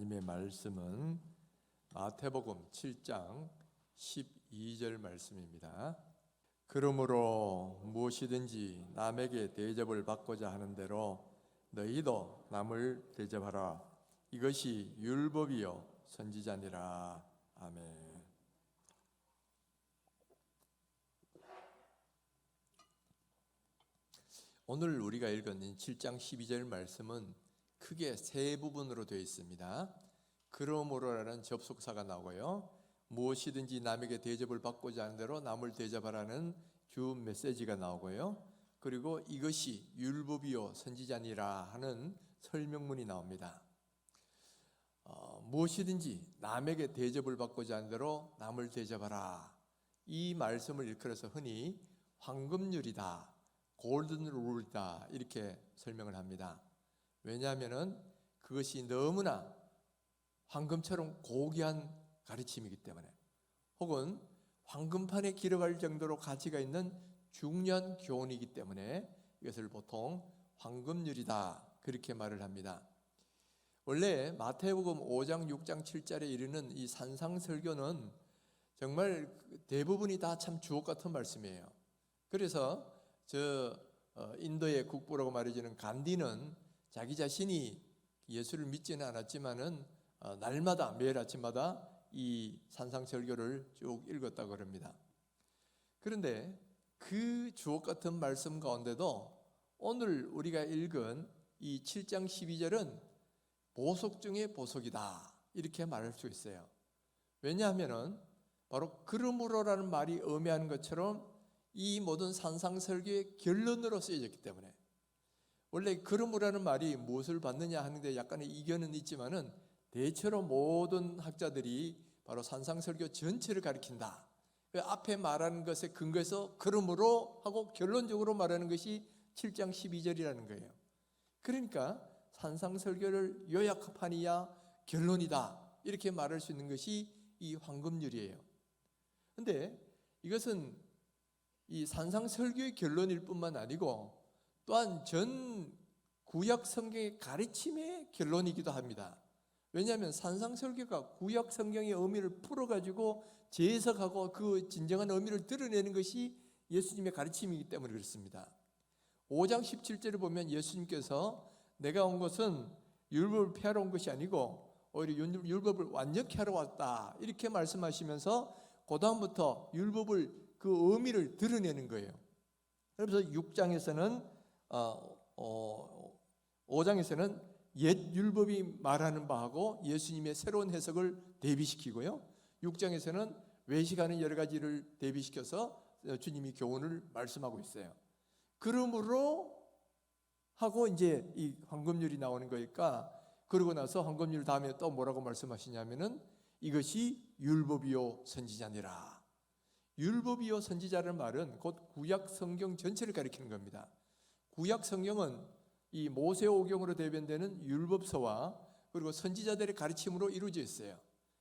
하나님의 말씀은 마태복음 7장 12절 말씀입니다. 그러므로 무엇이든지 남에게 대접을 받고자 하는 대로 너희도 남을 대접하라. 이것이 율법이요 선지자니라. 아멘. 오늘 우리가 읽은 7장 12절 말씀은 크게 세 부분으로 되어 있습니다. 그러므로라는 접속사가 나오고요, 무엇이든지 남에게 대접을 받고자 하는 대로 남을 대접하라는 주 메시지가 나오고요, 그리고 이것이 율법이요 선지자니라 하는 설명문이 나옵니다. 무엇이든지 남에게 대접을 받고자 하는 대로 남을 대접하라, 이 말씀을 일컬어서 흔히 황금률이다, 골든 룰이다 이렇게 설명을 합니다. 왜냐하면 그것이 너무나 황금처럼 고귀한 가르침이기 때문에, 혹은 황금판에 기록할 정도로 가치가 있는 중요한 교훈이기 때문에 이것을 보통 황금률이다 그렇게 말을 합니다. 원래 마태복음 5장, 6장, 7절에 이르는 이 산상설교는 정말 대부분이 다 참 주옥 같은 말씀이에요. 그래서 인도의 국부라고 말해지는 간디는 자기 자신이 예수를 믿지는 않았지만은 날마다 매일 아침마다 이 산상설교를 쭉 읽었다고 합니다. 그런데 그 주옥 같은 말씀 가운데도 오늘 우리가 읽은 이 7장 12절은 보석 중의 보석이다 이렇게 말할 수 있어요. 왜냐하면은 바로 그러므로라는 말이 의미하는 것처럼 이 모든 산상설교의 결론으로 쓰여졌기 때문에, 원래 그러므로라는 말이 무엇을 받느냐 하는데 약간의 이견은 있지만은 대체로 모든 학자들이 바로 산상설교 전체를 가리킨다. 그 앞에 말하는 것에 근거해서 그러므로 하고 결론적으로 말하는 것이 7장 12절이라는 거예요. 그러니까 산상설교를 요약판이야 결론이다 이렇게 말할 수 있는 것이 이 황금률이에요. 그런데 이것은 이 산상설교의 결론일 뿐만 아니고 또한 전 구약 성경의 가르침의 결론이기도 합니다. 왜냐하면 산상설교가 구약 성경의 의미를 풀어가지고 재해석하고 그 진정한 의미를 드러내는 것이 예수님의 가르침이기 때문에 그렇습니다. 5장 17절을 보면 예수님께서 내가 온 것은 율법을 폐하러 온 것이 아니고 오히려 율법을 완전케 하러 왔다 이렇게 말씀하시면서 그 다음부터 율법을 그 의미를 드러내는 거예요. 그래서 6장에서는 5장에서는 옛 율법이 말하는 바하고 예수님의 새로운 해석을 대비시키고요, 6장에서는 외식하는 여러 가지를 대비시켜서 주님이 교훈을 말씀하고 있어요. 그러므로 하고 이제 이 황금률이 나오는 거니까, 그러고 나서 황금률 다음에 또 뭐라고 말씀하시냐면은 이것이 율법이요 선지자니라. 율법이요 선지자라는 말은 곧 구약 성경 전체를 가리키는 겁니다. 구약 성경은 이 모세오경으로 대변되는 율법서와 그리고 선지자들의 가르침으로 이루어져 있어요.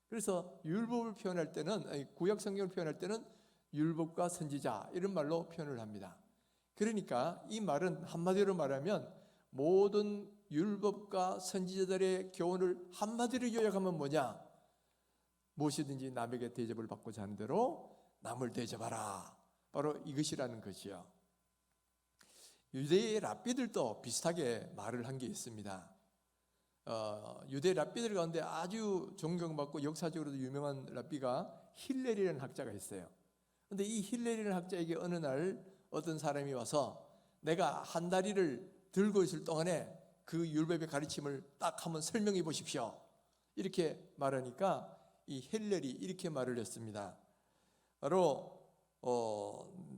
그래서 율법을 표현할 때는, 구약 성경을 표현할 때는 율법과 선지자 이런 말로 표현을 합니다. 그러니까 이 말은 한마디로 말하면 모든 율법과 선지자들의 교훈을 한마디로 요약하면 뭐냐? 무엇이든지 남에게 대접을 받고자 하는 대로 남을 대접하라. 바로 이것이라는 것이요. 유대의 랍비들도 비슷하게 말을 한 게 있습니다. 유대 랍비들 가운데 아주 존경받고 역사적으로도 유명한 랍비가 힐렐이라는 학자가 있어요. 그런데 이 힐렐이라는 학자에게 어느 날 어떤 사람이 와서 내가 한 다리를 들고 있을 동안에 그 율법의 가르침을 딱 한번 설명해 보십시오 이렇게 말하니까 이 힐렐이 이렇게 말을 했습니다. 바로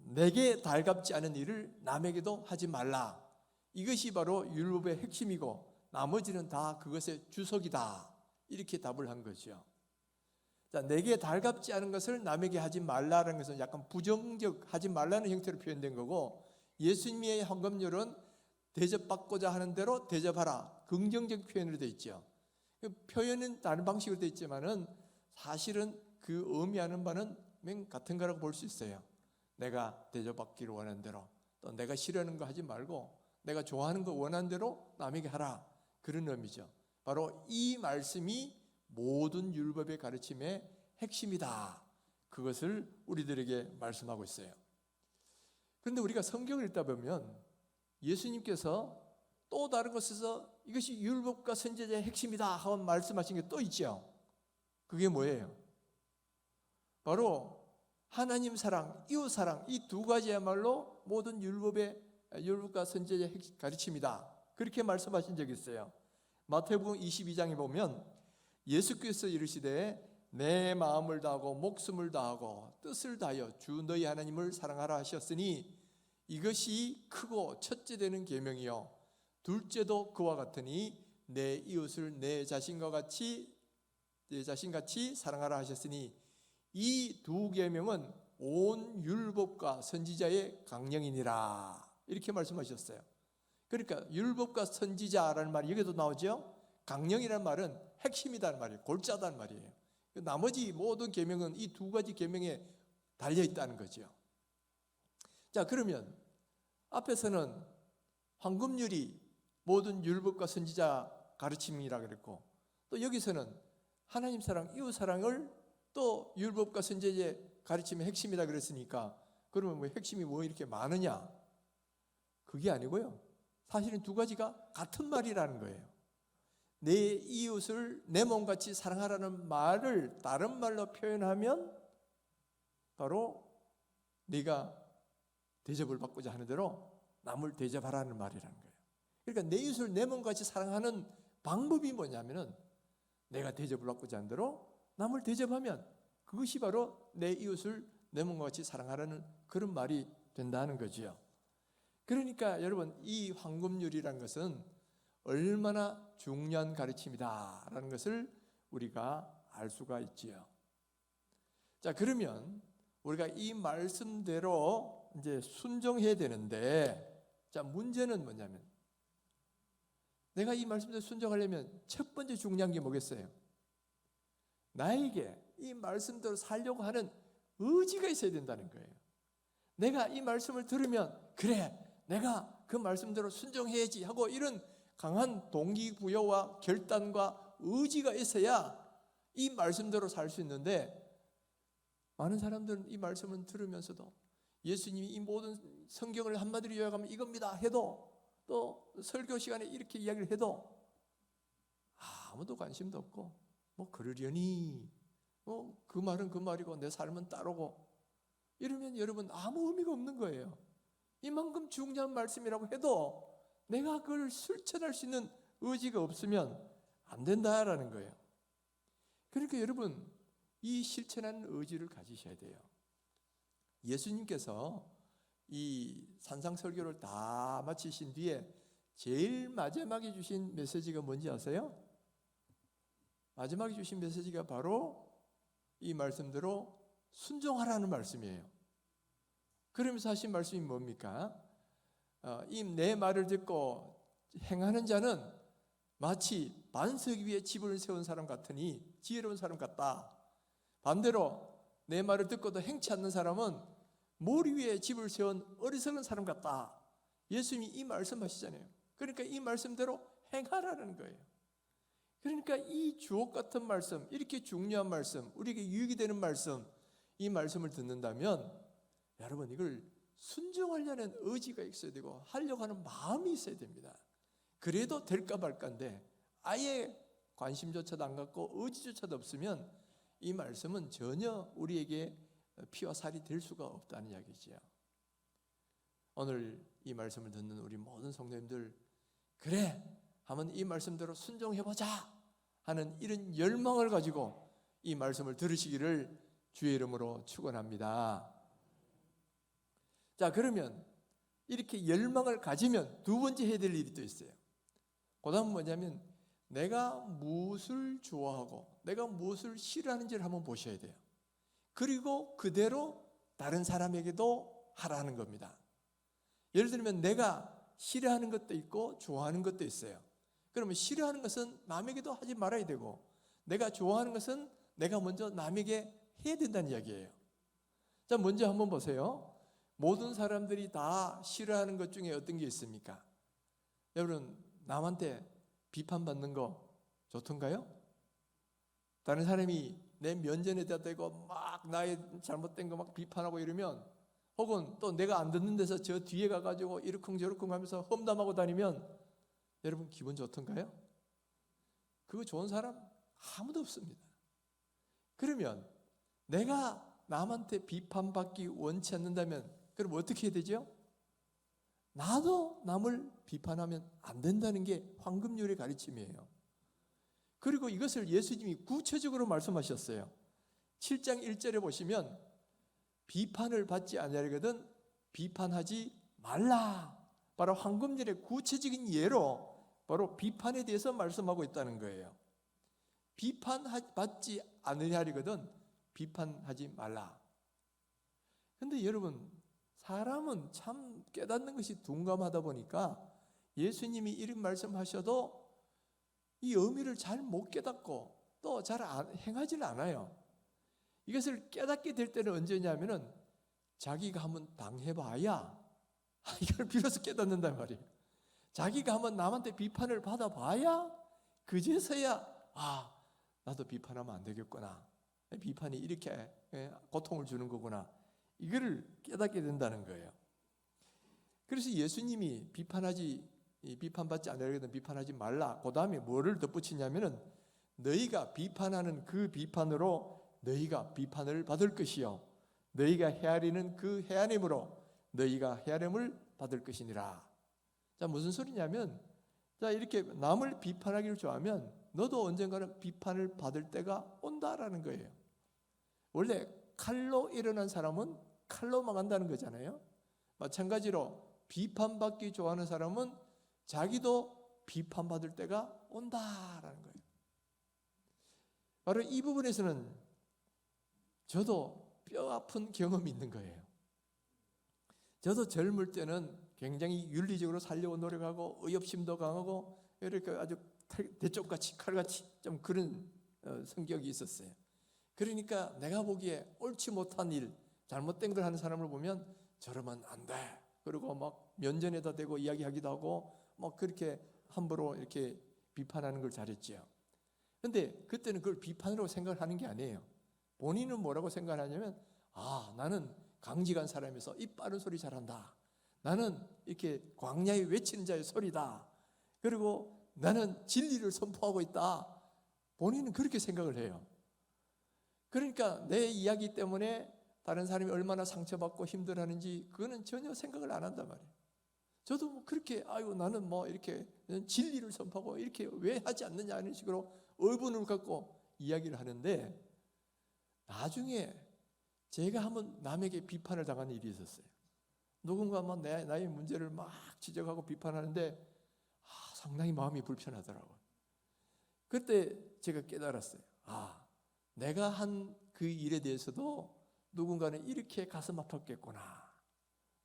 내게 달갑지 않은 일을 남에게도 하지 말라. 이것이 바로 율법의 핵심이고 나머지는 다 그것의 주석이다. 이렇게 답을 한 거죠. 자, 내게 달갑지 않은 것을 남에게 하지 말라라는 것은 약간 부정적, 하지 말라는 형태로 표현된 거고, 예수님의 황금률은 대접받고자 하는 대로 대접하라, 긍정적 표현으로 되어 있죠. 표현은 다른 방식으로 되어 있지만은 사실은 그 의미하는 바는 같은 거라고 볼 수 있어요. 내가 대접받기를 원하는 대로, 또 내가 싫어하는 거 하지 말고 내가 좋아하는 거 원하는 대로 남에게 하라, 그런 의미죠. 바로 이 말씀이 모든 율법의 가르침의 핵심이다. 그것을 우리들에게 말씀하고 있어요. 그런데 우리가 성경을 읽다 보면 예수님께서 또 다른 곳에서 이것이 율법과 선지자의 핵심이다 하고 말씀하신 게 또 있죠. 그게 뭐예요? 바로 하나님 사랑, 이웃 사랑, 이 두 가지야말로 모든 율법과 선지자의 가르침이다. 그렇게 말씀하신 적이 있어요. 마태복음 22장에 보면 예수께서 이르시되 내 마음을 다하고 목숨을 다하고 뜻을 다하여 주 너희 하나님을 사랑하라 하셨으니 이것이 크고 첫째 되는 계명이요 둘째도 그와 같으니 내 이웃을 내 자신같이 사랑하라 하셨으니 이 두 계명은 온 율법과 선지자의 강령이니라. 이렇게 말씀하셨어요. 그러니까 율법과 선지자라는 말이 여기도 나오죠. 강령이라는 말은 핵심이라는 말이에요. 골자다는 말이에요. 나머지 모든 계명은 이 두 가지 계명에 달려 있다는 거죠. 자, 그러면 앞에서는 황금률이 모든 율법과 선지자 가르침이라 그랬고, 또 여기서는 하나님 사랑, 이웃 사랑을 또 율법과 선지자의 가르침의 핵심이다 그랬으니까 그러면 뭐 핵심이 뭐 이렇게 많으냐? 그게 아니고요. 사실은 두 가지가 같은 말이라는 거예요. 내 이웃을 내 몸같이 사랑하라는 말을 다른 말로 표현하면 바로 네가 대접을 받고자 하는 대로 남을 대접하라는 말이라는 거예요. 그러니까 내 이웃을 내 몸같이 사랑하는 방법이 뭐냐면은 내가 대접을 받고자 하는 대로 남을 대접하면 그것이 바로 내 이웃을 내 몸과 같이 사랑하라는 그런 말이 된다는 거지요. 그러니까 여러분, 이 황금률이라는 것은 얼마나 중요한 가르침이다라는 것을 우리가 알 수가 있지요. 자, 그러면 우리가 이 말씀대로 이제 순종해야 되는데, 자, 문제는 뭐냐면 내가 이 말씀대로 순종하려면 첫 번째 중요한 게 뭐겠어요? 나에게 이 말씀대로 살려고 하는 의지가 있어야 된다는 거예요. 내가 이 말씀을 들으면 그래, 내가 그 말씀대로 순종해야지 하고 이런 강한 동기부여와 결단과 의지가 있어야 이 말씀대로 살 수 있는데, 많은 사람들은 이 말씀을 들으면서도 예수님이 이 모든 성경을 한마디로 요약하면 이겁니다 해도, 또 설교 시간에 이렇게 이야기를 해도 아무도 관심도 없고, 뭐 그러려니, 뭐 그 말은 그 말이고 내 삶은 따르고, 이러면 여러분 아무 의미가 없는 거예요. 이만큼 중요한 말씀이라고 해도 내가 그걸 실천할 수 있는 의지가 없으면 안 된다라는 거예요. 그러니까 여러분, 이 실천하는 의지를 가지셔야 돼요. 예수님께서 이 산상설교를 다 마치신 뒤에 제일 마지막에 주신 메시지가 뭔지 아세요? 마지막에 주신 메시지가 바로 이 말씀대로 순종하라는 말씀이에요. 그러면서 하신 말씀이 뭡니까? 이 내 말을 듣고 행하는 자는 마치 반석 위에 집을 세운 사람 같으니 지혜로운 사람 같다. 반대로 내 말을 듣고도 행치 않는 사람은 모리 위에 집을 세운 어리석은 사람 같다. 예수님이 이 말씀하시잖아요. 그러니까 이 말씀대로 행하라는 거예요. 그러니까 이 주옥 같은 말씀, 이렇게 중요한 말씀, 우리에게 유익이 되는 말씀, 이 말씀을 듣는다면 여러분, 이걸 순종하려는 의지가 있어야 되고 하려고 하는 마음이 있어야 됩니다. 그래도 될까 말까인데 아예 관심조차도 안 갖고 의지조차도 없으면 이 말씀은 전혀 우리에게 피와 살이 될 수가 없다는 이야기죠. 오늘 이 말씀을 듣는 우리 모든 성도님들, 그래 하면 이 말씀대로 순종해보자 하는 이런 열망을 가지고 이 말씀을 들으시기를 주의 이름으로 축원합니다. 자, 그러면 이렇게 열망을 가지면 두 번째 해야 될 일이 또 있어요. 그 다음은 뭐냐면 내가 무엇을 좋아하고 내가 무엇을 싫어하는지를 한번 보셔야 돼요. 그리고 그대로 다른 사람에게도 하라는 겁니다. 예를 들면 내가 싫어하는 것도 있고 좋아하는 것도 있어요. 그러면 싫어하는 것은 남에게도 하지 말아야 되고, 내가 좋아하는 것은 내가 먼저 남에게 해야 된다는 이야기예요. 자, 먼저 한번 보세요. 모든 사람들이 다 싫어하는 것 중에 어떤 게 있습니까? 여러분, 남한테 비판받는 거 좋던가요? 다른 사람이 내 면전에다 대고 막 나의 잘못된 거 막 비판하고 이러면, 혹은 또 내가 안 듣는 데서 저 뒤에 가가지고 이러쿵저러쿵 하면서 험담하고 다니면 여러분 기분 좋던가요? 그거 좋은 사람 아무도 없습니다. 그러면 내가 남한테 비판받기 원치 않는다면 그럼 어떻게 해야 되죠? 나도 남을 비판하면 안 된다는 게 황금률의 가르침이에요. 그리고 이것을 예수님이 구체적으로 말씀하셨어요. 7장 1절에 보시면 비판을 받지 아니하거든 비판하지 말라. 바로 황금률의 구체적인 예로 바로 비판에 대해서 말씀하고 있다는 거예요. 비판받지 않으려거든 비판하지 말라. 근데 여러분, 사람은 참 깨닫는 것이 둔감하다 보니까 예수님이 이런 말씀하셔도 이 의미를 잘 못 깨닫고 또 잘 행하지는 않아요. 이것을 깨닫게 될 때는 언제냐면은 자기가 한번 당해봐야 이걸 비로소 깨닫는단 말이에요. 자기가 한번 남한테 비판을 받아봐야 그제서야 나도 비판하면 안 되겠구나. 비판이 이렇게 고통을 주는 거구나. 이거를 깨닫게 된다는 거예요. 그래서 예수님이 비판받지 않으려거든 비판하지 말라. 그 다음에 뭐를 덧붙이냐면은 너희가 비판하는 그 비판으로 너희가 비판을 받을 것이요 너희가 헤아리는 그 헤아림으로 너희가 헤아림을 받을 것이니라. 자, 무슨 소리냐면, 자, 이렇게 남을 비판하기를 좋아하면 너도 언젠가는 비판을 받을 때가 온다라는 거예요. 원래 칼로 일어난 사람은 칼로 망한다는 거잖아요. 마찬가지로 비판받기 좋아하는 사람은 자기도 비판받을 때가 온다라는 거예요. 바로 이 부분에서는 저도 뼈 아픈 경험이 있는 거예요. 저도 젊을 때는 굉장히 윤리적으로 살려고 노력하고 의협심도 강하고 이렇게 아주 대쪽같이 칼같이 좀 그런 성격이 있었어요. 그러니까 내가 보기에 옳지 못한 일, 잘못된 걸 하는 사람을 보면 저러면 안 돼. 그리고 막 면전에다 대고 이야기하기도 하고 막 그렇게 함부로 이렇게 비판하는 걸 잘했죠. 근데 그때는 그걸 비판으로 생각을 하는 게 아니에요. 본인은 뭐라고 생각하냐면 나는 강직한 사람이어서 입 빠른 소리 잘한다. 나는 이렇게 광야에 외치는 자의 소리다. 그리고 나는 진리를 선포하고 있다. 본인은 그렇게 생각을 해요. 그러니까 내 이야기 때문에 다른 사람이 얼마나 상처받고 힘들어하는지 그거는 전혀 생각을 안 한단 말이에요. 저도 뭐 그렇게 나는 뭐 이렇게 진리를 선포하고 이렇게 왜 하지 않느냐 이런 식으로 의문을 갖고 이야기를 하는데, 나중에 제가 한번 남에게 비판을 당한 일이 있었어요. 누군가 막 나의 문제를 막 지적하고 비판하는데 상당히 마음이 불편하더라고요. 그때 제가 깨달았어요. 내가 한 그 일에 대해서도 누군가는 이렇게 가슴 아팠겠구나.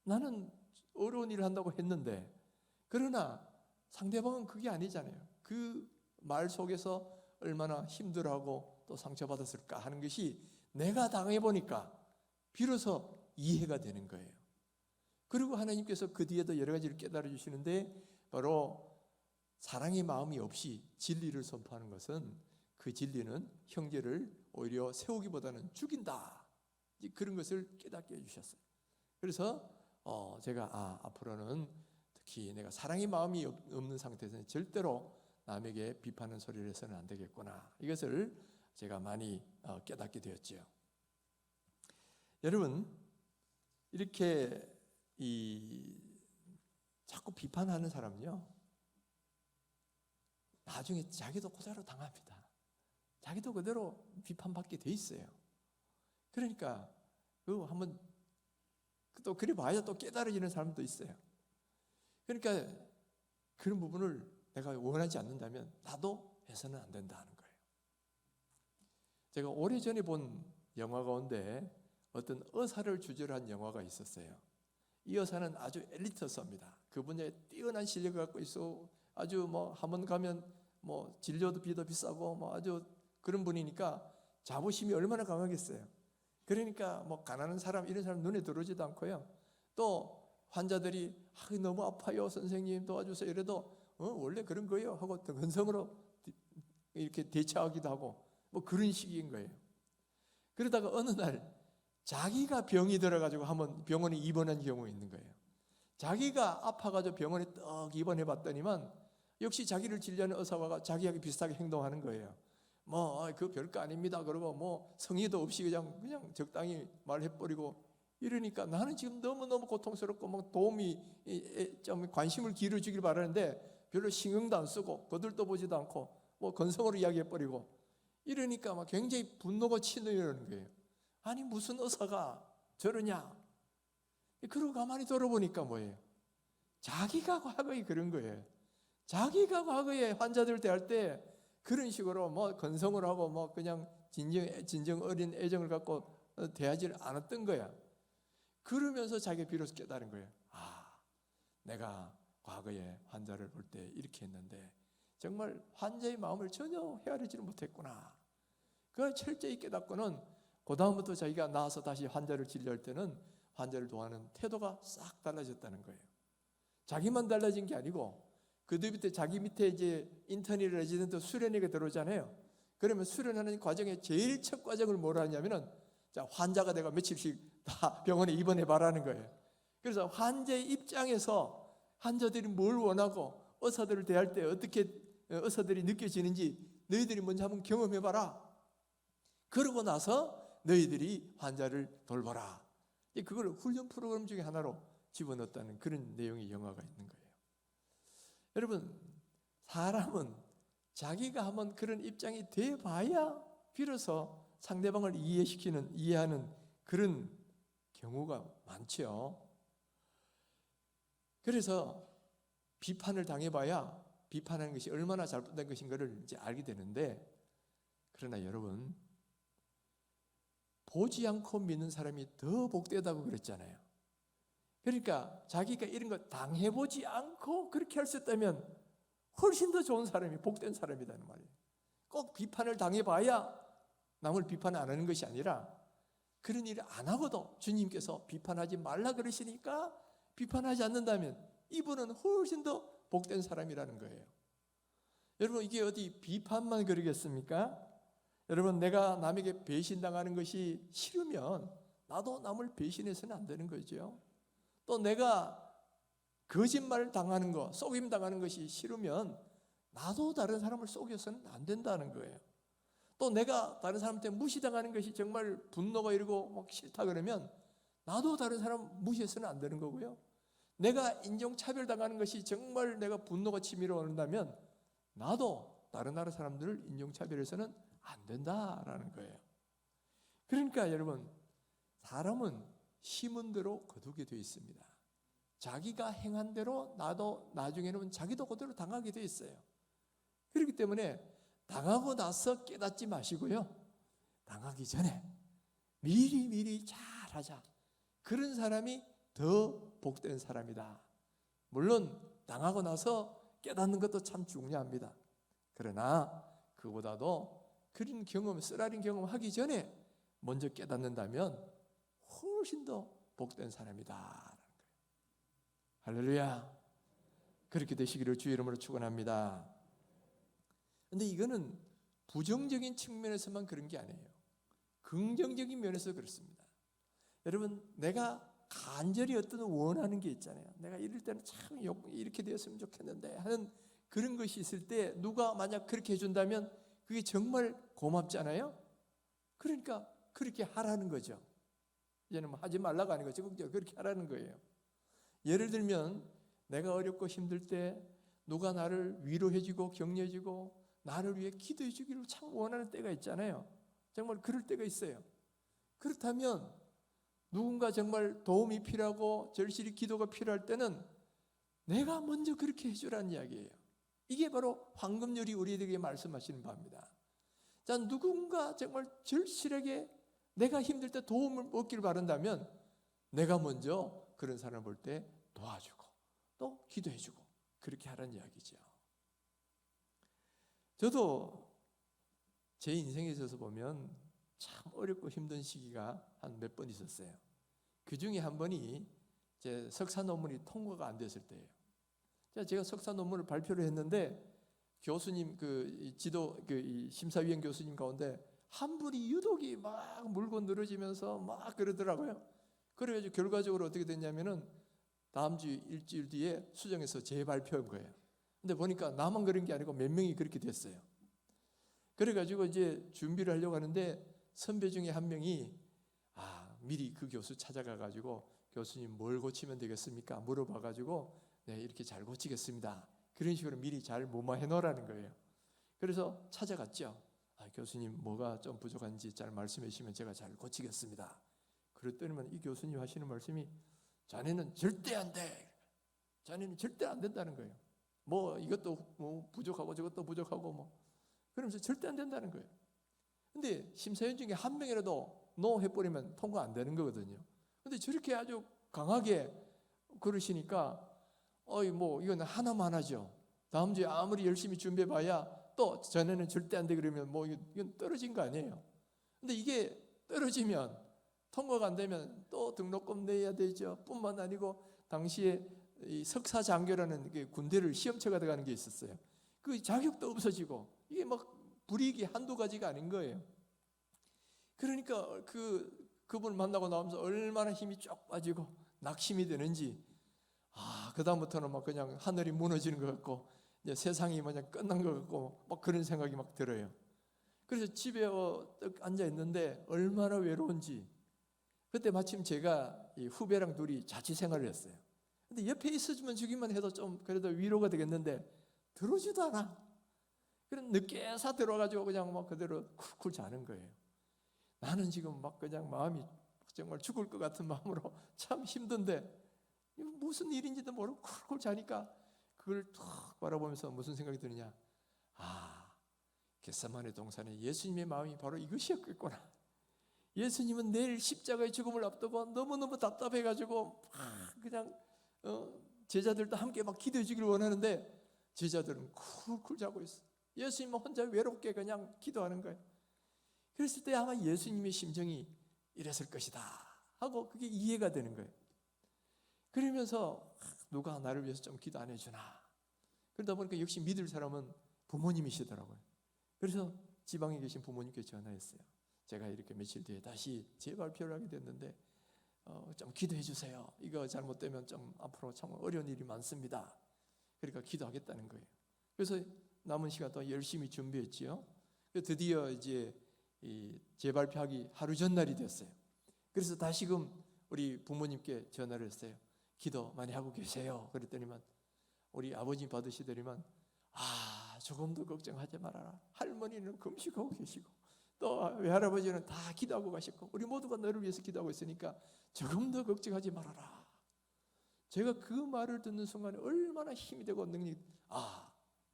나는 어려운 일을 한다고 했는데, 그러나 상대방은 그게 아니잖아요. 그 말 속에서 얼마나 힘들어하고 또 상처받았을까 하는 것이 내가 당해보니까 비로소 이해가 되는 거예요. 그리고 하나님께서 그 뒤에도 여러 가지를 깨달아 주시는데, 바로 사랑의 마음이 없이 진리를 선포하는 것은 그 진리는 형제를 오히려 세우기보다는 죽인다. 그런 것을 깨닫게 해주셨어요. 그래서 제가 앞으로는 특히 내가 사랑의 마음이 없는 상태에서는 절대로 남에게 비판하는 소리를 해서는 안 되겠구나. 이것을 제가 많이 깨닫게 되었죠. 여러분, 이렇게 자꾸 비판하는 사람은요, 나중에 자기도 그대로 당합니다. 자기도 그대로 비판받게 돼 있어요. 그러니까 한번 또 그래 봐야 또 깨달아지는 사람도 있어요. 그러니까 그런 부분을 내가 원하지 않는다면 나도 해서는 안 된다는 거예요. 제가 오래전에 본 영화 가운데 어떤 의사를 주제로 한 영화가 있었어요. 이 의사는 아주 엘리트 의사입니다. 그 분야에 뛰어난 실력을 갖고 있어 아주 한번 가면 진료비도 비싸고 아주 그런 분이니까 자부심이 얼마나 강하겠어요. 그러니까 가난한 사람 이런 사람 눈에 들어오지도 않고요. 또 환자들이 너무 아파요 선생님 도와주세요 이래도 원래 그런 거예요 하고 근성으로 이렇게 대처하기도 하고 뭐 그런 식인 거예요. 그러다가 어느 날 자기가 병이 들어가지고 한번 병원에 입원한 경우가 있는 거예요. 자기가 아파가지고 병원에 떡 입원해 봤더니만 역시 자기를 진료하는 의사가 자기하고 비슷하게 행동하는 거예요. 뭐 그 별거 아닙니다. 그러고 뭐 성의도 없이 그냥 적당히 말해버리고 이러니까 나는 지금 너무너무 고통스럽고 뭐 도움이 좀 관심을 기울여주길 바라는데 별로 신경도 안 쓰고 거들떠 보지도 않고 뭐 건성으로 이야기해버리고 이러니까 막 굉장히 분노가 치밀어오는 거예요. 아니 무슨 의사가 저러냐. 그러고 가만히 돌아보니까 뭐예요? 자기가 과거에 그런 거예요. 자기가 과거에 환자들 대할 때 그런 식으로 뭐 건성을 하고 뭐 그냥 진정 어린 애정을 갖고 대하지 않았던 거야. 그러면서 자기가 비로소 깨달은 거예요. 아, 내가 과거에 환자를 볼 때 이렇게 했는데 정말 환자의 마음을 전혀 헤아리지를 못했구나. 그걸 철저히 깨닫고는 그 다음부터 자기가 나와서 다시 환자를 진료할 때는 환자를 도와는 태도가 싹 달라졌다는 거예요. 자기만 달라진 게 아니고 그 밑에 자기 밑에 이제 인터니 레지던트 수련회가 들어오잖아요. 그러면 수련하는 과정에 제일 첫 과정을 뭐라 하냐면은 자, 환자가 내가 며칠씩 다 병원에 입원해 봐라는 거예요. 그래서 환자의 입장에서 환자들이 뭘 원하고 의사들을 대할 때 어떻게 의사들이 느껴지는지 너희들이 먼저 한번 경험해 봐라. 그러고 나서 너희들이 환자를 돌봐라. 그걸 훈련 프로그램 중에 하나로 집어넣었다는 그런 내용의 영화가 있는 거예요. 여러분, 사람은 자기가 한번 그런 입장이 돼봐야 비로소 상대방을 이해하는 그런 경우가 많죠. 그래서 비판을 당해봐야 비판하는 것이 얼마나 잘못된 것인가를 이제 알게 되는데, 그러나 여러분, 보지 않고 믿는 사람이 더 복되다고 그랬잖아요. 그러니까 자기가 이런 거 당해보지 않고 그렇게 할 수 있다면 훨씬 더 좋은 사람이 복된 사람이라는 말이에요. 꼭 비판을 당해봐야 남을 비판 안 하는 것이 아니라 그런 일을 안 하고도 주님께서 비판하지 말라 그러시니까 비판하지 않는다면 이분은 훨씬 더 복된 사람이라는 거예요. 여러분, 이게 어디 비판만 그러겠습니까? 여러분, 내가 남에게 배신당하는 것이 싫으면 나도 남을 배신해서는 안 되는 거죠. 또 내가 거짓말 당하는 거, 속임 당하는 것이 싫으면 나도 다른 사람을 속여서는 안 된다는 거예요. 또 내가 다른 사람한테 무시당하는 것이 정말 분노가 이르고 막 싫다 그러면 나도 다른 사람 무시해서는 안 되는 거고요. 내가 인종차별 당하는 것이 정말 내가 분노가 치밀어 오른다면 나도 다른 나라 사람들을 인종차별해서는 안 된다라는 거예요. 그러니까 여러분, 사람은 심은 대로 거두게 되어 있습니다. 자기가 행한 대로 나도 나중에는 자기도 그대로 당하게 되어 있어요. 그렇기 때문에 당하고 나서 깨닫지 마시고요. 당하기 전에 미리 잘하자. 그런 사람이 더 복된 사람이다. 물론 당하고 나서 깨닫는 것도 참 중요합니다. 그러나 그보다도 그런 경험, 쓰라린 경험 하기 전에 먼저 깨닫는다면 훨씬 더 복된 사람이다. 할렐루야. 그렇게 되시기를 주의 이름으로 축원합니다. 그런데 이거는 부정적인 측면에서만 그런 게 아니에요. 긍정적인 면에서 그렇습니다. 여러분, 내가 간절히 어떤 원하는 게 있잖아요. 내가 이럴 때는 참 이렇게 되었으면 좋겠는데 하는 그런 것이 있을 때 누가 만약 그렇게 해준다면 그게 정말 고맙잖아요. 그러니까 그렇게 하라는 거죠. 이제는 뭐 하지 말라고 하는 거죠. 그렇게 하라는 거예요. 예를 들면 내가 어렵고 힘들 때 누가 나를 위로해주고 격려해주고 나를 위해 기도해주기를 참 원하는 때가 있잖아요. 정말 그럴 때가 있어요. 그렇다면 누군가 정말 도움이 필요하고 절실히 기도가 필요할 때는 내가 먼저 그렇게 해주라는 이야기예요. 이게 바로 황금률이 우리에게 말씀하시는 바입니다. 자, 누군가 정말 절실하게 내가 힘들 때 도움을 얻기를 바란다면 내가 먼저 그런 사람을 볼 때 도와주고 또 기도해주고 그렇게 하라는 이야기죠. 저도 제 인생에 있어서 보면 참 어렵고 힘든 시기가 한 몇 번 있었어요. 그 중에 한 번이 제 석사 논문이 통과가 안 됐을 때예요. 제가 석사 논문을 발표를 했는데 교수님 이 지도 이 심사위원 교수님 가운데 한 분이 유독이 막 물고 늘어지면서 막 그러더라고요. 그래가지고 결과적으로 어떻게 됐냐면은 다음 주 일주일 뒤에 수정해서 재발표한 거예요. 근데 보니까 나만 그런 게 아니고 몇 명이 그렇게 됐어요. 그래가지고 이제 준비를 하려고 하는데 선배 중에 한 명이 미리 그 교수 찾아가가지고 교수님 뭘 고치면 되겠습니까? 물어봐가지고 네, 이렇게 잘 고치겠습니다. 그런 식으로 미리 잘 모마해 놓으라는 거예요. 그래서 찾아갔죠. 교수님 뭐가 좀 부족한지 잘 말씀해 주시면 제가 잘 고치겠습니다. 그랬더니만 이 교수님 하시는 말씀이 자네는 절대 안 돼. 자네는 절대 안 된다는 거예요. 뭐 이것도 뭐 부족하고 저것도 부족하고 뭐 그러면서 절대 안 된다는 거예요. 근데 심사위원 중에 한 명이라도 노 해버리면 통과 안 되는 거거든요. 근데 저렇게 아주 강하게 그러시니까 뭐 이건 하나만 하죠. 다음 주에 아무리 열심히 준비해봐야 또 전에는 절대 안 돼 그러면 뭐 이건 떨어진 거 아니에요. 근데 이게 떨어지면 통과가 안 되면 또 등록금 내야 되죠. 뿐만 아니고 당시에 이 석사장교라는 군대를 시험체가 들어가는 게 있었어요. 그 자격도 없어지고 이게 막 불이익이 한두 가지가 아닌 거예요. 그러니까 그분을 만나고 나오면서 얼마나 힘이 쫙 빠지고 낙심이 되는지 그다음부터는 막 그냥 하늘이 무너지는 것 같고 이제 세상이 그냥 끝난 것 같고 막 그런 생각이 막 들어요. 그래서 집에 앉아 있는데 얼마나 외로운지. 그때 마침 제가 이 후배랑 둘이 자취 생활을 했어요. 근데 옆에 있어주면 주기만 해도 좀 그래도 위로가 되겠는데 들어오지도 않아. 그럼 늦게 들어와가지고 그냥 막 그대로 쿨쿨 자는 거예요. 나는 지금 막 그냥 마음이 정말 죽을 것 같은 마음으로 참 힘든데 무슨 일인지도 모르고 쿨쿨 자니까 그걸 탁 바라보면서 무슨 생각이 드느냐. 겟세마네 동산에 예수님의 마음이 바로 이것이었겠구나. 예수님은 내일 십자가의 죽음을 앞두고 너무너무 답답해가지고 그냥 제자들도 함께 막 기도해 주기를 원하는데 제자들은 쿨쿨 자고 있어. 예수님은 혼자 외롭게 그냥 기도하는 거예요. 그랬을 때 아마 예수님의 심정이 이랬을 것이다 하고 그게 이해가 되는 거예요. 그러면서 누가 나를 위해서 좀 기도 안 해주나. 그러다 보니까 역시 믿을 사람은 부모님이시더라고요. 그래서 지방에 계신 부모님께 전화했어요. 제가 이렇게 며칠 뒤에 다시 재발표를 하게 됐는데 좀 기도해 주세요. 이거 잘못되면 좀 앞으로 참 어려운 일이 많습니다. 그러니까 기도하겠다는 거예요. 그래서 남은 시간 동안 열심히 준비했지요. 드디어 이제 이 재발표하기 하루 전날이 됐어요. 그래서 다시금 우리 부모님께 전화를 했어요. 기도 많이 하고 계세요. 그랬더니만 우리 아버지 받으시더니만 조금도 걱정하지 말아라. 할머니는 금식하고 계시고 또 외할아버지는 다 기도하고 가셨고 우리 모두가 너를 위해서 기도하고 있으니까 조금도 걱정하지 말아라. 제가 그 말을 듣는 순간에 얼마나 힘이 되고 능력이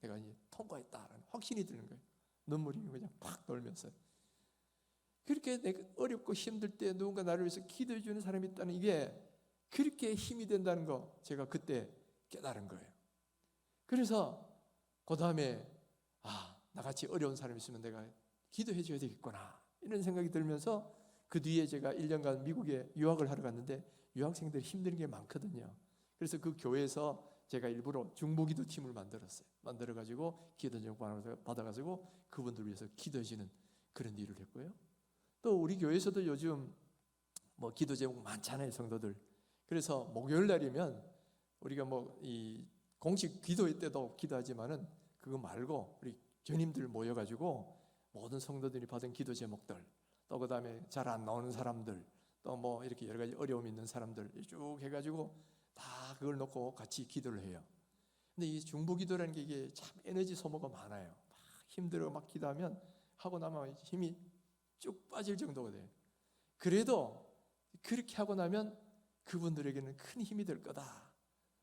내가 이제 통과했다라는 확신이 드는 거예요. 눈물이 그냥 팍 돌면서. 그렇게 내가 어렵고 힘들 때 누군가 나를 위해서 기도해 주는 사람이 있다는 이게 그렇게 힘이 된다는 거 제가 그때 깨달은 거예요. 그래서 그 다음에 나같이 어려운 사람이 있으면 내가 기도해 줘야 되겠구나 이런 생각이 들면서 그 뒤에 제가 1년간 미국에 유학을 하러 갔는데 유학생들이 힘든 게 많거든요. 그래서 그 교회에서 제가 일부러 중보기도 팀을 만들어가지고 기도 제목 받아가지고 그분들 위해서 기도해 주는 그런 일을 했고요. 또 우리 교회에서도 요즘 뭐 기도 제목 많잖아요, 성도들. 그래서 목요일 날이면 우리가 뭐 이 공식 기도회 때도 기도하지만은 그거 말고 우리 교님들 모여가지고 모든 성도들이 받은 기도 제목들, 또 그 다음에 잘 안 나오는 사람들, 또 뭐 이렇게 여러 가지 어려움 있는 사람들 쭉 해가지고 다 그걸 놓고 같이 기도를 해요. 근데 이 중보기도라는 게 이게 참 에너지 소모가 많아요. 막 힘들어 막 기도하면 하고 나면 힘이 쭉 빠질 정도가 돼요. 그래도 그렇게 하고 나면 그분들에게는 큰 힘이 될 거다.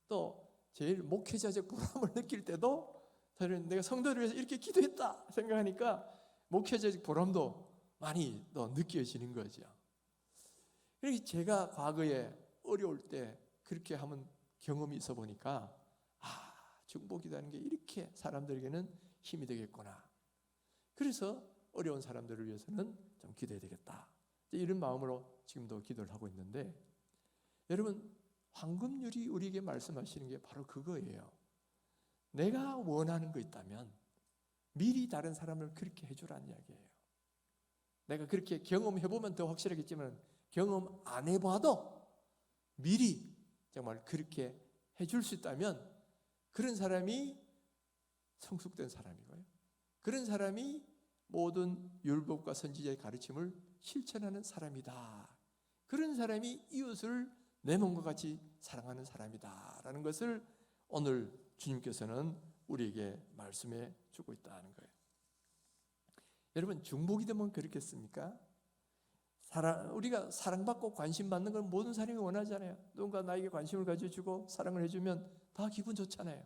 또 제일 목회자적 보람을 느낄 때도 사실은 내가 성도를 위해서 이렇게 기도했다 생각하니까 목회자적 보람도 많이 더 느껴지는 거죠. 그래서 제가 과거에 어려울 때 그렇게 하면 경험이 있어 보니까 중보기도하는 게 이렇게 사람들에게는 힘이 되겠구나. 그래서 어려운 사람들을 위해서는 좀 기도해야 되겠다. 이런 마음으로 지금도 기도를 하고 있는데 여러분 황금률이 우리에게 말씀하시는 게 바로 그거예요. 내가 원하는 거 있다면 미리 다른 사람을 그렇게 해주라는 이야기예요. 내가 그렇게 경험해보면 더 확실하겠지만 경험 안 해봐도 미리 정말 그렇게 해줄 수 있다면 그런 사람이 성숙된 사람이고요. 그런 사람이 모든 율법과 선지자의 가르침을 실천하는 사람이다. 그런 사람이 이웃을 내 몸과 같이 사랑하는 사람이다라는 것을 오늘 주님께서는 우리에게 말씀해 주고 있다는 거예요. 여러분, 중복이 되면 그렇겠습니까? 우리가 사랑받고 관심받는 건 모든 사람이 원하잖아요. 누군가 나에게 관심을 가져주고 사랑을 해주면 다 기분 좋잖아요.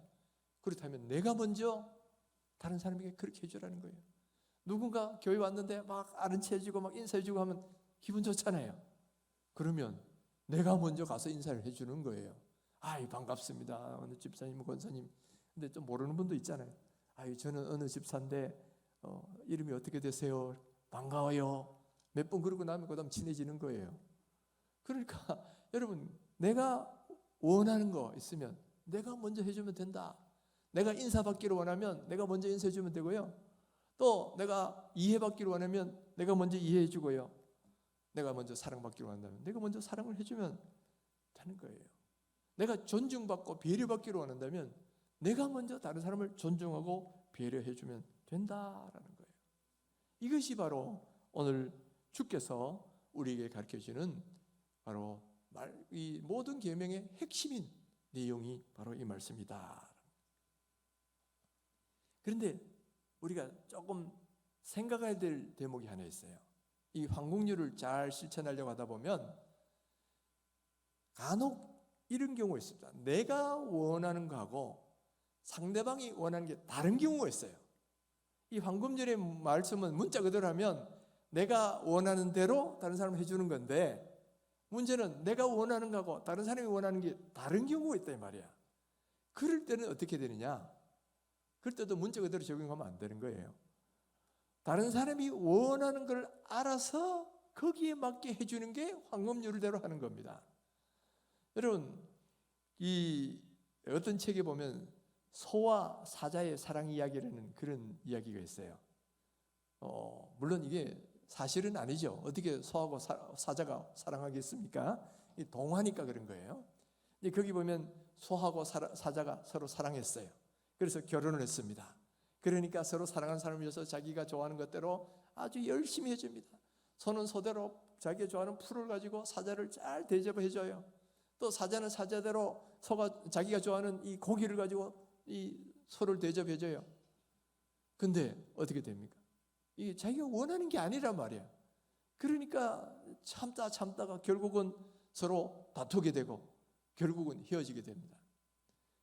그렇다면 내가 먼저 다른 사람에게 그렇게 해주라는 거예요. 누군가 교회 왔는데 막 아는 체 해주고 막 인사해주고 하면 기분 좋잖아요. 그러면 내가 먼저 가서 인사를 해주는 거예요. 아이, 반갑습니다. 어느 집사님, 권사님. 근데 좀 모르는 분도 있잖아요. 아이, 저는 어느 집사인데 이름이 어떻게 되세요? 반가워요. 몇 번 그러고 나면 그다음 친해지는 거예요. 그러니까 여러분, 내가 원하는 거 있으면 내가 먼저 해주면 된다. 내가 인사받기를 원하면 내가 먼저 인사해주면 되고요. 또 내가 이해받기를 원하면 내가 먼저 이해해주고요. 내가 먼저 사랑받기를 원한다면 내가 먼저 사랑을 해주면 되는 거예요. 내가 존중받고 배려받기를 원한다면 내가 먼저 다른 사람을 존중하고 배려해주면 된다라는 거예요. 이것이 바로 오늘 주께서 우리에게 가르쳐주는 바로 이 모든 계명의 핵심인 내용이 바로 이 말씀이다. 그런데 우리가 조금 생각해야 될 대목이 하나 있어요. 이 황금률을 잘 실천하려고 하다 보면 간혹 이런 경우가 있습니다. 내가 원하는 거하고 상대방이 원하는 게 다른 경우가 있어요. 이 황금률의 말씀은 문자 그대로 하면 내가 원하는 대로 다른 사람을 해주는 건데, 문제는 내가 원하는 거하고 다른 사람이 원하는 게 다른 경우가 있다 이 말이야. 그럴 때는 어떻게 되느냐? 그럴 때도 문자 그대로 적용하면 안 되는 거예요. 다른 사람이 원하는 걸 알아서 거기에 맞게 해주는 게 황금률대로 하는 겁니다. 여러분, 이 어떤 책에 보면 소와 사자의 사랑 이야기라는 그런 이야기가 있어요. 물론 이게 사실은 아니죠. 어떻게 소하고 사자가 사랑하겠습니까? 동화니까 그런 거예요. 거기 보면 소하고 사자가 서로 사랑했어요. 그래서 결혼을 했습니다. 그러니까 서로 사랑하는 사람을 위해서 자기가 좋아하는 것대로 아주 열심히 해줍니다. 소는 소대로 자기가 좋아하는 풀을 가지고 사자를 잘 대접해줘요. 또 사자는 사자대로 소가 자기가 좋아하는 이 고기를 가지고 이 소를 대접해줘요. 근데 어떻게 됩니까? 이게 자기가 원하는 게 아니란 말이야. 그러니까 참다가 결국은 서로 다투게 되고 결국은 헤어지게 됩니다.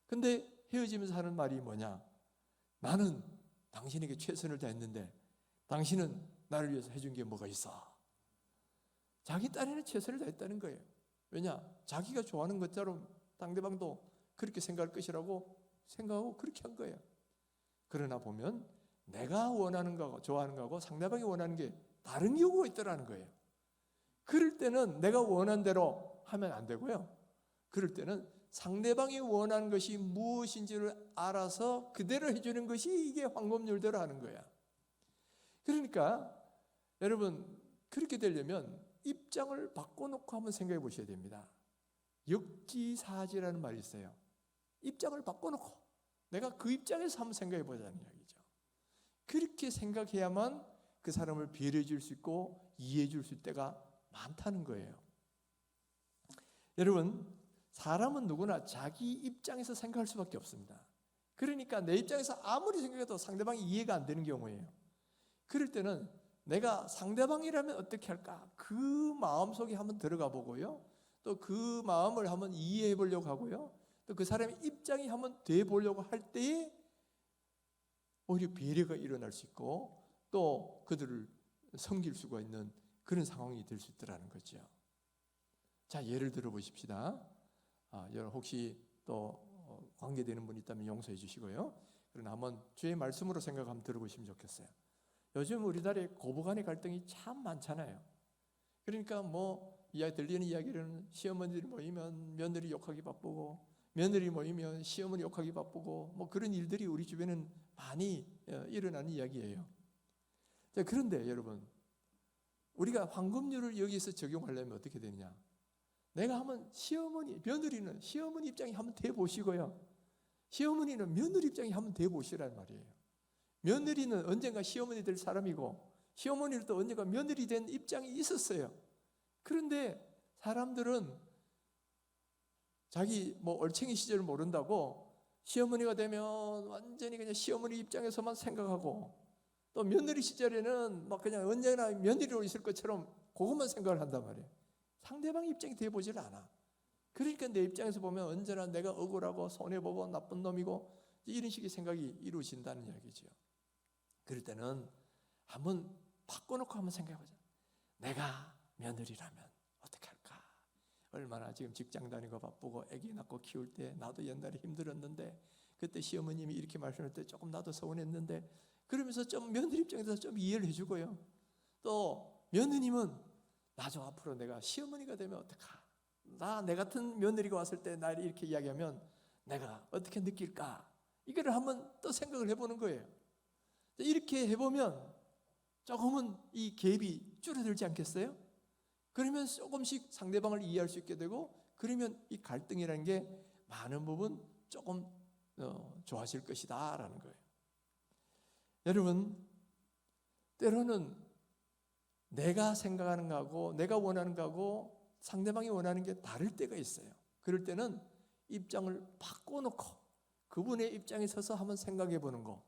근데 헤어지면서 하는 말이 뭐냐? 나는 당신에게 최선을 다했는데 당신은 나를 위해서 해준 게 뭐가 있어? 자기 딴에는 최선을 다했다는 거예요. 왜냐? 자기가 좋아하는 것처럼 상대방도 그렇게 생각할 것이라고 생각하고 그렇게 한 거예요. 그러나 보면 내가 원하는 거하고 좋아하는 거하고 상대방이 원하는 게 다른 경우가 있더라는 거예요. 그럴 때는 내가 원하는 대로 하면 안 되고요. 그럴 때는 상대방이 원하는 것이 무엇인지를 알아서 그대로 해주는 것이 이게 황금률대로 하는 거야. 그러니까 여러분, 그렇게 되려면 입장을 바꿔놓고 한번 생각해 보셔야 됩니다. 역지사지라는 말이 있어요. 입장을 바꿔놓고 내가 그 입장에서 한번 생각해 보자는 이야기죠. 그렇게 생각해야만 그 사람을 배려해 줄 수 있고 이해해 줄 수 있을 때가 많다는 거예요. 여러분, 사람은 누구나 자기 입장에서 생각할 수밖에 없습니다. 그러니까 내 입장에서 아무리 생각해도 상대방이 이해가 안 되는 경우예요. 그럴 때는 내가 상대방이라면 어떻게 할까? 그 마음속에 한번 들어가 보고요. 또 그 마음을 한번 이해해 보려고 하고요. 또 그 사람의 입장이 한번 돼 보려고 할 때에 오히려 배려가 일어날 수 있고 또 그들을 섬길 수가 있는 그런 상황이 될 수 있더라는 거죠. 자, 예를 들어 보십시다. 여러분 혹시 또 관계되는 분이 있다면 용서해 주시고요. 그러나 한번 주의 말씀으로 생각 한번 들어보시면 좋겠어요. 요즘 우리나라에 고부간의 갈등이 참 많잖아요. 그러니까 들리는 이야기는 시어머니들이 모이면 며느리 욕하기 바쁘고 며느리 모이면 시어머니 욕하기 바쁘고 뭐 그런 일들이 우리 주변에는 많이 일어나는 이야기예요. 자, 그런데 여러분, 우리가 황금률을 여기서 적용하려면 어떻게 되느냐? 내가 한번 며느리는 시어머니 입장에 한번 대보시고요, 시어머니는 며느리 입장에 한번 대보시란 말이에요. 며느리는 언젠가 시어머니 될 사람이고 시어머니는 또 언젠가 며느리 된 입장이 있었어요. 그런데 사람들은 자기 뭐 얼챙이 시절을 모른다고 시어머니가 되면 완전히 그냥 시어머니 입장에서만 생각하고, 또 며느리 시절에는 막 그냥 언제나 며느리로 있을 것처럼 그것만 생각을 한단 말이에요. 상대방 입장이 돼보질 않아. 그러니까 내 입장에서 보면 언제나 내가 억울하고 손해보고 나쁜 놈이고 이런 식의 생각이 이루어진다는 이야기죠. 그럴 때는 한번 바꿔놓고 한번 생각해보자. 내가 며느리라면 어떻게 할까? 얼마나 지금 직장 다니고 바쁘고 아기 낳고 키울 때 나도 옛날에 힘들었는데 그때 시어머님이 이렇게 말씀할 때 조금 나도 서운했는데, 그러면서 좀 며느리 입장에서 좀 이해를 해주고요. 또 며느님은 나도 앞으로 내가 시어머니가 되면 어떡하? 내 같은 며느리가 왔을 때 나를 이렇게 이야기하면 내가 어떻게 느낄까? 이거를 한번 또 생각을 해보는 거예요. 이렇게 해보면 조금은 이 갭이 줄어들지 않겠어요? 그러면 조금씩 상대방을 이해할 수 있게 되고, 그러면 이 갈등이라는 게 많은 부분 조금 좋아질 것이다 라는 거예요. 여러분, 때로는 내가 생각하는 거하고 내가 원하는 거하고 상대방이 원하는 게 다를 때가 있어요. 그럴 때는 입장을 바꿔놓고 그분의 입장에 서서 한번 생각해 보는 거,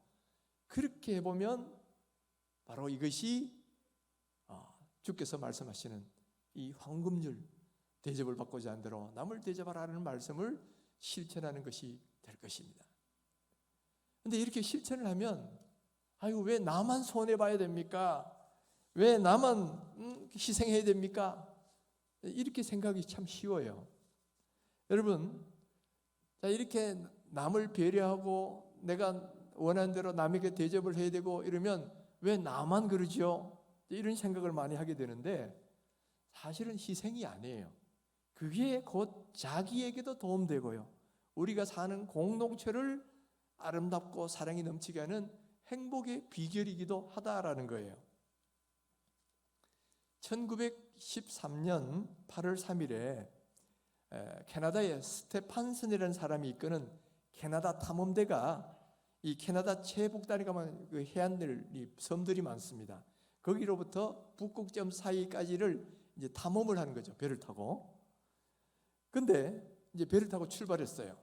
그렇게 해보면 바로 이것이 주께서 말씀하시는 이 황금률, 대접을 받고자 한 대로 남을 대접하라는 말씀을 실천하는 것이 될 것입니다. 그런데 이렇게 실천을 하면 아유, 왜 나만 손해봐야 됩니까? 왜 나만 희생해야 됩니까? 이렇게 생각이 참 쉬워요. 여러분, 자, 이렇게 남을 배려하고 내가 원하는 대로 남에게 대접을 해야 되고 이러면 왜 나만 그러죠? 이런 생각을 많이 하게 되는데, 사실은 희생이 아니에요. 그게 곧 자기에게도 도움되고요, 우리가 사는 공동체를 아름답고 사랑이 넘치게 하는 행복의 비결이기도 하다라는 거예요. 1913년 8월 3일에 캐나다의 스테판슨이라는 사람이 이끄는 캐나다 탐험대가, 이 캐나다 최북단에 가면 그 해안들, 섬들이 많습니다. 거기로부터 북극점 사이까지를 이제 탐험을 하는 거죠, 배를 타고. 근데 이제 배를 타고 출발했어요.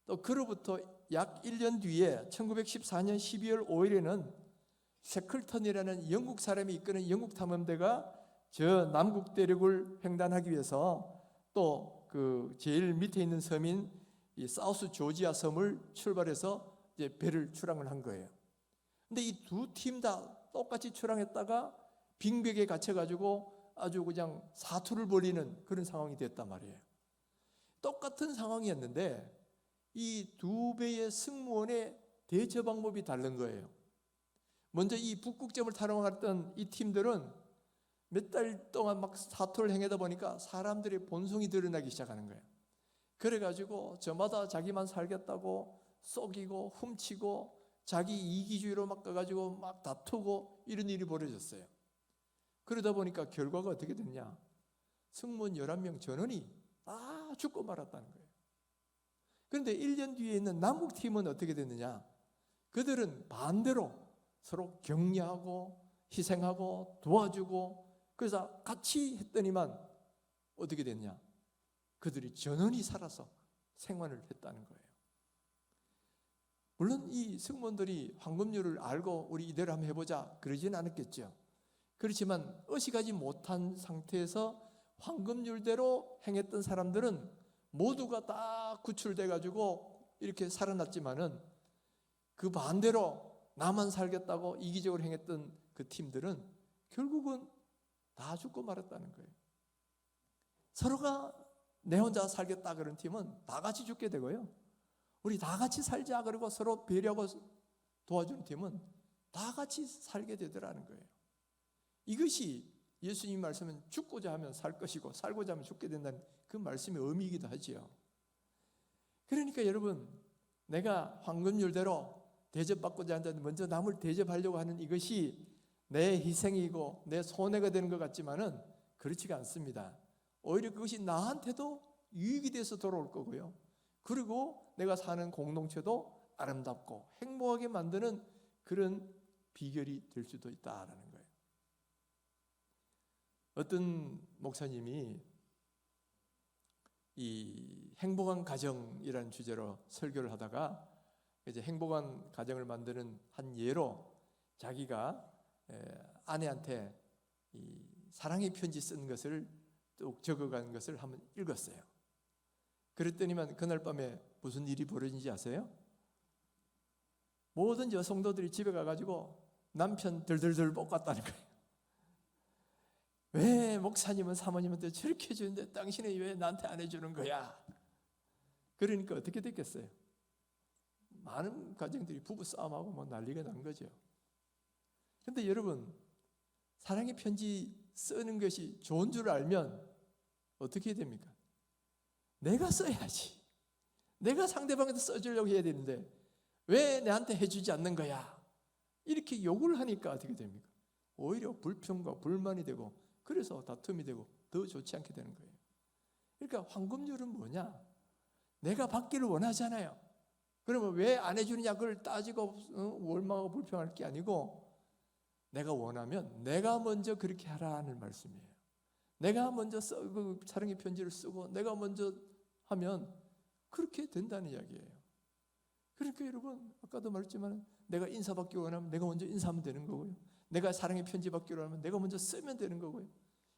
또 그로부터 약 1년 뒤에 1914년 12월 5일에는 셰클턴이라는 영국 사람이 이끄는 영국 탐험대가 저 남극 대륙을 횡단하기 위해서 또 그 제일 밑에 있는 섬인 이 사우스 조지아 섬을 출발해서 이제 배를 출항을 한 거예요. 근데 이 두 팀 다 똑같이 출항했다가 빙벽에 갇혀가지고 아주 그냥 사투를 벌이는 그런 상황이 됐단 말이에요. 똑같은 상황이었는데 이 두 배의 승무원의 대처 방법이 다른 거예요. 먼저 이 북극점을 탐험했던 이 팀들은 몇 달 동안 막 사투를 행하다 보니까 사람들의 본성이 드러나기 시작하는 거예요. 그래가지고 저마다 자기만 살겠다고 속이고 훔치고 자기 이기주의로 막 가가지고 막 다투고 이런 일이 벌어졌어요. 그러다 보니까 결과가 어떻게 됐냐? 승무원 11명 전원이 다 죽고 말았다는 거예요. 그런데 1년 뒤에 있는 남북팀은 어떻게 됐느냐? 그들은 반대로 서로 격려하고 희생하고 도와주고, 그래서 같이 했더니만 어떻게 됐냐? 그들이 전원이 살아서 생활을 했다는 거예요. 물론 이 승무원들이 황금률을 알고 우리 이대로 한번 해보자 그러진 않았겠죠. 그렇지만 의식하지 못한 상태에서 황금률대로 행했던 사람들은 모두가 다 구출돼 가지고 이렇게 살아났지만은, 그 반대로 나만 살겠다고 이기적으로 행했던 그 팀들은 결국은 다 죽고 말았다는 거예요. 서로가 내 혼자 살겠다 그런 팀은 다 같이 죽게 되고요, 우리 다 같이 살자 그러고 서로 배려하고 도와주는 팀은 다 같이 살게 되더라는 거예요. 이것이 예수님 말씀은 죽고자 하면 살 것이고 살고자 하면 죽게 된다는 그 말씀의 의미이기도 하지요. 그러니까 여러분, 내가 황금률대로 대접받고자 한다면 먼저 남을 대접하려고 하는 이것이 내 희생이고 내 손해가 되는 것 같지만은 그렇지가 않습니다. 오히려 그것이 나한테도 유익이 돼서 돌아올 거고요. 그리고 내가 사는 공동체도 아름답고 행복하게 만드는 그런 비결이 될 수도 있다라는 거예요. 어떤 목사님이 이 행복한 가정이라는 주제로 설교를 하다가 이제 행복한 가정을 만드는 한 예로 자기가 아내한테 이 사랑의 편지 쓴 것을 쭉 적어간 것을 한번 읽었어요. 그랬더니만 그날 밤에 무슨 일이 벌어진지 아세요? 모든 여성도들이 집에 가가지고 남편 들들들 볶았다는 거예요. 왜 목사님은 사모님한테 저렇게 해주는데 당신이 왜 나한테 안 해주는 거야? 그러니까 어떻게 됐겠어요? 많은 가정들이 부부 싸움하고 뭐 난리가 난 거죠. 근데 여러분, 사랑의 편지 쓰는 것이 좋은 줄 알면 어떻게 해야 됩니까? 내가 써야지. 내가 상대방한테 써주려고 해야 되는데 왜 나한테 해주지 않는 거야? 이렇게 욕을 하니까 어떻게 됩니까? 오히려 불평과 불만이 되고 그래서 다툼이 되고 더 좋지 않게 되는 거예요. 그러니까 황금률은 뭐냐? 내가 받기를 원하잖아요. 그러면 왜 안 해주느냐 그걸 따지고 원망하고 불평할 게 아니고 내가 원하면 내가 먼저 그렇게 하라는 말씀이에요. 내가 먼저 그 사랑의 편지를 쓰고 내가 먼저 하면 그렇게 된다는 이야기예요. 그러니까 여러분, 아까도 말했지만 내가 인사받기 원하면 내가 먼저 인사하면 되는 거고요. 내가 사랑의 편지 받기로 하면 내가 먼저 쓰면 되는 거고요.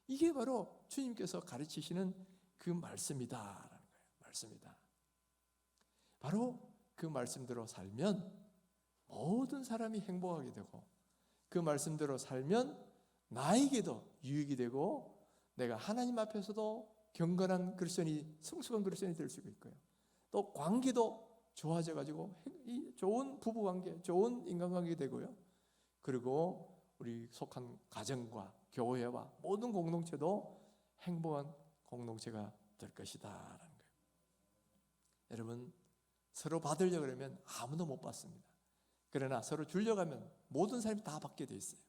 이게 바로 주님께서 가르치시는 그 말씀이다라는 거예요. 말씀이다. 바로 그 말씀대로 살면 모든 사람이 행복하게 되고 그 말씀대로 살면 나에게도 유익이 되고 내가 하나님 앞에서도 경건한 그리스도인이, 성숙한 그리스도인이 될 수 있고요. 또 관계도 좋아져 가지고 좋은 부부관계, 좋은 인간관계 되고요. 그리고 우리 속한 가정과 교회와 모든 공동체도 행복한 공동체가 될 것이다라는 거예요. 여러분, 서로 받으려고 그러면 아무도 못 받습니다. 그러나 서로 주려고 하면 모든 사람이 다 받게 돼 있어요.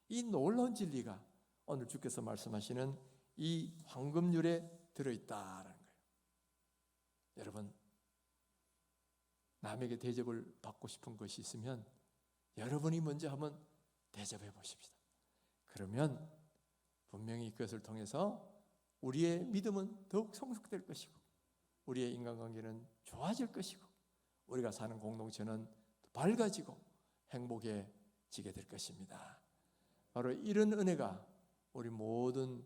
이 놀라운 진리가 오늘 주께서 말씀하시는 이 황금률에 들어있다라는 거예요. 여러분, 남에게 대접을 받고 싶은 것이 있으면 여러분이 먼저 한번 대접해 보십시다. 그러면 분명히 그것을 통해서 우리의 믿음은 더욱 성숙될 것이고 우리의 인간관계는 좋아질 것이고 우리가 사는 공동체는 밝아지고 행복해지게 될 것입니다. 바로 이런 은혜가 우리 모든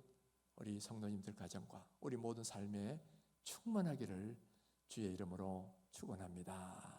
우리 성도님들 가정과 우리 모든 삶에 충만하기를 주의 이름으로 축원합니다.